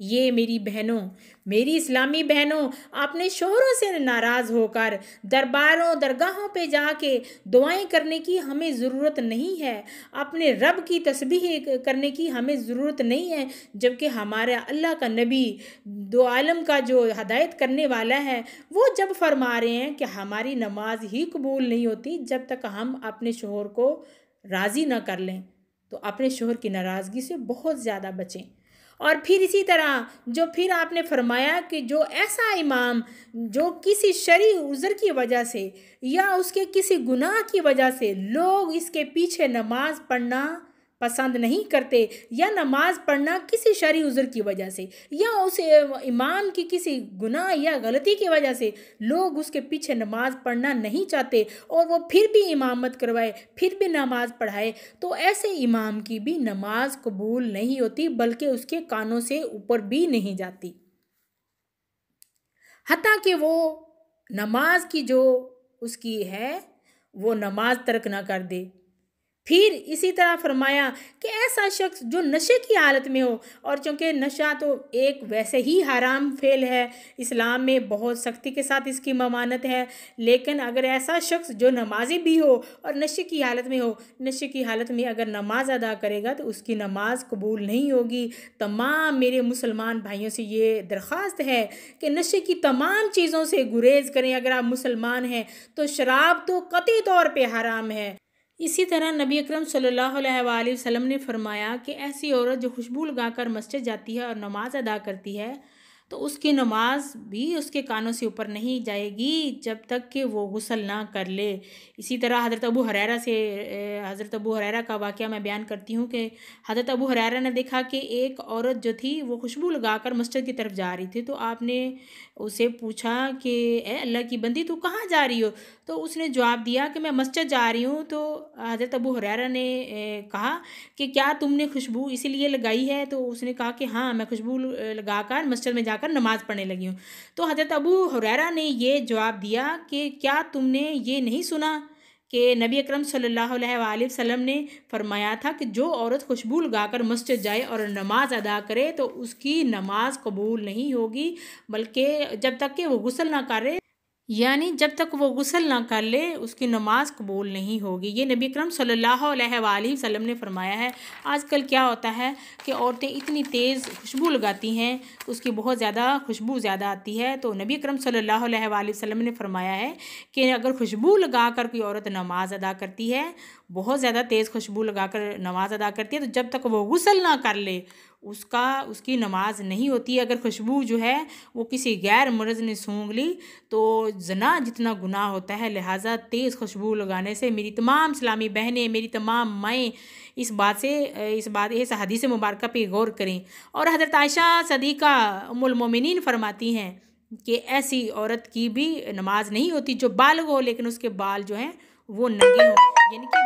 یہ میری بہنوں، میری اسلامی بہنوں، اپنے شوہروں سے ناراض ہو کر درباروں درگاہوں پہ جا کے دعائیں کرنے کی ہمیں ضرورت نہیں ہے، اپنے رب کی تسبیح کرنے کی ہمیں ضرورت نہیں ہے، جبکہ ہمارا اللہ کا نبی دو عالم کا جو ہدایت کرنے والا ہے وہ جب فرما رہے ہیں کہ ہماری نماز ہی قبول نہیں ہوتی جب تک ہم اپنے شوہر کو راضی نہ کر لیں، تو اپنے شوہر کی ناراضگی سے بہت زیادہ بچیں۔ اور پھر اسی طرح جو پھر آپ نے فرمایا کہ جو ایسا امام جو کسی شرعی عذر کی وجہ سے یا اس کے کسی گناہ کی وجہ سے لوگ اس کے پیچھے نماز پڑھنا پسند نہیں کرتے، یا نماز پڑھنا کسی شرعی عذر کی وجہ سے یا اس امام کی کسی گناہ یا غلطی کی وجہ سے لوگ اس کے پیچھے نماز پڑھنا نہیں چاہتے اور وہ پھر بھی امامت کروائے، پھر بھی نماز پڑھائے، تو ایسے امام کی بھی نماز قبول نہیں ہوتی بلکہ اس کے کانوں سے اوپر بھی نہیں جاتی، حتیٰ کہ وہ نماز کی جو اس کی ہے وہ نماز ترک نہ کر دے۔ پھر اسی طرح فرمایا کہ ایسا شخص جو نشے کی حالت میں ہو، اور چونکہ نشہ تو ایک ویسے ہی حرام فعل ہے، اسلام میں بہت سختی کے ساتھ اس کی ممانعت ہے، لیکن اگر ایسا شخص جو نمازی بھی ہو اور نشے کی حالت میں ہو، نشے کی حالت میں اگر نماز ادا کرے گا تو اس کی نماز قبول نہیں ہوگی۔ تمام میرے مسلمان بھائیوں سے یہ درخواست ہے کہ نشے کی تمام چیزوں سے گریز کریں۔ اگر آپ مسلمان ہیں تو شراب تو قطعی طور پہ حرام ہے۔ اسی طرح نبی اکرم صلی اللہ علیہ وآلہ وسلم نے فرمایا کہ ایسی عورت جو خوشبو لگا کر مسجد جاتی ہے اور نماز ادا کرتی ہے تو اس کی نماز بھی اس کے کانوں سے اوپر نہیں جائے گی جب تک کہ وہ غسل نہ کر لے۔ اسی طرح حضرت ابو ہریرہ کا واقعہ میں بیان کرتی ہوں کہ حضرت ابو ہریرہ نے دیکھا کہ ایک عورت جو تھی وہ خوشبو لگا کر مسجد کی طرف جا رہی تھی، تو آپ نے اسے پوچھا کہ اے اللہ کی بندی تو کہاں جا رہی ہو؟ تو اس نے جواب دیا کہ میں مسجد جا رہی ہوں۔ تو حضرت ابو ہریرہ نے کہا کہ کیا تم نے خوشبو اسی لیے لگائی ہے؟ تو اس نے کہا کہ ہاں، میں خوشبو لگا کر مسجد میں جا کر نماز پڑھنے لگی ہوں۔ تو حضرت ابو ہریرہ نے یہ جواب دیا کہ کیا تم نے یہ نہیں سنا کہ نبی اکرم صلی اللہ علیہ وآلہ وسلم نے فرمایا تھا کہ جو عورت خوشبو لگا کر مسجد جائے اور نماز ادا کرے تو اس کی نماز قبول نہیں ہوگی بلکہ جب تک کہ وہ غسل نہ کرے، یعنی جب تک وہ غسل نہ کر لے اس کی نماز قبول نہیں ہوگی۔ یہ نبی اکرم صلی اللہ علیہ وآلہ وسلم نے فرمایا ہے۔ آج کل کیا ہوتا ہے کہ عورتیں اتنی تیز خوشبو لگاتی ہیں، اس کی بہت زیادہ خوشبو زیادہ آتی ہے، تو نبی اکرم صلی اللہ علیہ وآلہ وسلم نے فرمایا ہے کہ اگر خوشبو لگا کر کوئی عورت نماز ادا کرتی ہے، بہت زیادہ تیز خوشبو لگا کر نماز ادا کرتی ہے، تو جب تک وہ غسل نہ کر لے اس کی نماز نہیں ہوتی۔ اگر خوشبو جو ہے وہ کسی غیر مرد نے سونگھ لی تو زنا جتنا گناہ ہوتا ہے، لہٰذا تیز خوشبو لگانے سے میری تمام اسلامی بہنیں، میری تمام مائیں اس حدیث مبارکہ پہ غور کریں۔ اور حضرت عائشہ صدیقہ ام المومنین فرماتی ہیں کہ ایسی عورت کی بھی نماز نہیں ہوتی جو بالغ ہو لیکن اس کے بال جو ہیں وہ ننگے ہوں، یعنی کہ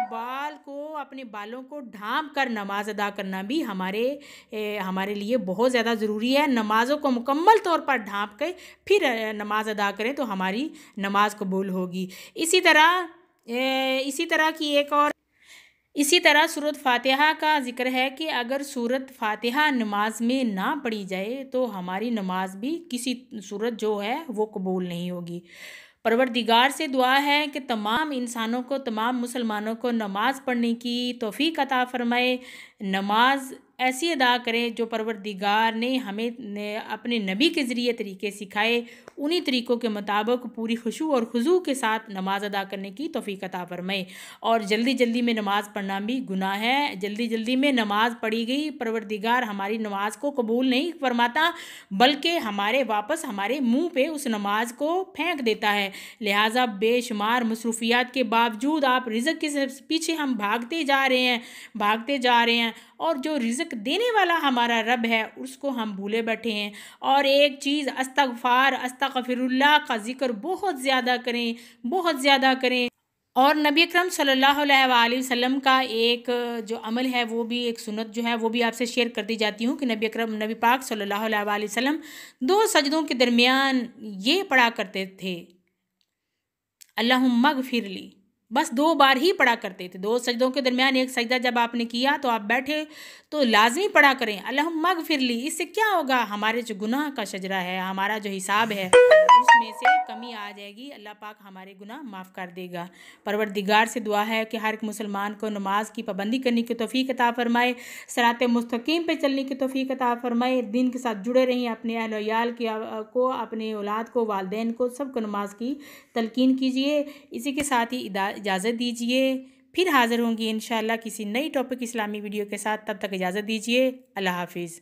اپنے بالوں کو ڈھانپ کر نماز ادا کرنا بھی ہمارے لیے بہت زیادہ ضروری ہے۔ نمازوں کو مکمل طور پر ڈھانپ کے پھر نماز ادا کریں تو ہماری نماز قبول ہوگی۔ اسی طرح سورۃ فاتحہ کا ذکر ہے کہ اگر سورۃ فاتحہ نماز میں نہ پڑھی جائے تو ہماری نماز بھی کسی صورت جو ہے وہ قبول نہیں ہوگی۔ پروردگار سے دعا ہے کہ تمام انسانوں کو، تمام مسلمانوں کو نماز پڑھنے کی توفیق عطا فرمائے، نماز ایسی ادا کریں جو پروردگار نے ہمیں اپنے نبی کے ذریعے طریقے سکھائے، انہی طریقوں کے مطابق پوری خشوع اور خضوع کے ساتھ نماز ادا کرنے کی توفیق عطا فرمائے۔ اور جلدی میں نماز پڑھنا بھی گناہ ہے، جلدی میں نماز پڑھی گئی پروردگار ہماری نماز کو قبول نہیں فرماتا بلکہ واپس ہمارے منہ پہ اس نماز کو پھینک دیتا ہے۔ لہٰذا بے شمار مصروفیات کے باوجود آپ رزق کے پیچھے ہم بھاگتے جا رہے ہیں اور جو رزق دینے والا ہمارا رب ہے اس کو ہم بھولے بیٹھے ہیں۔ اور ایک چیز استغفر اللہ کا ذکر بہت زیادہ کریں۔ اور نبی اکرم صلی اللہ علیہ وآلہ وسلم کا ایک جو عمل ہے وہ بھی ایک سنت جو ہے وہ بھی آپ سے شیئر کرتی جاتی ہوں کہ نبی پاک صلی اللہ علیہ وآلہ وسلم 2 سجدوں کے درمیان یہ پڑھا کرتے تھے، اللہم اغفر لی، بس 2 بار ہی پڑھا کرتے تھے. 2 سجدوں کے درمیان ایک سجدہ جب آپ نے کیا تو آپ بیٹھے تو لازمی پڑھا کریں اللہم اغفر لی. اس سے کیا ہوگا؟ ہمارے جو گناہ کا شجرہ ہے، ہمارا جو حساب ہے اس میں سے کمی آ جائے گی. اللہ پاک ہمارے گناہ معاف کر دے گا. پروردگار سے دعا ہے کہ ہر ایک مسلمان کو نماز کی پابندی کرنے کی توفیق عطا فرمائے، صراط مستقیم پہ چلنے کی توفیق عطا فرمائے. دین کے ساتھ جڑے رہیں، اپنے اہل و عیال کو، اپنے اولاد کو، والدین کو، سب کو نماز کی تلقین کیجیے. اسی کے ساتھ ہی اجازت دیجیے. پھر حاضر ہوں گی انشاءاللہ کسی نئی ٹاپک اسلامی ویڈیو کے ساتھ. تب تک اجازت دیجیے. اللہ حافظ.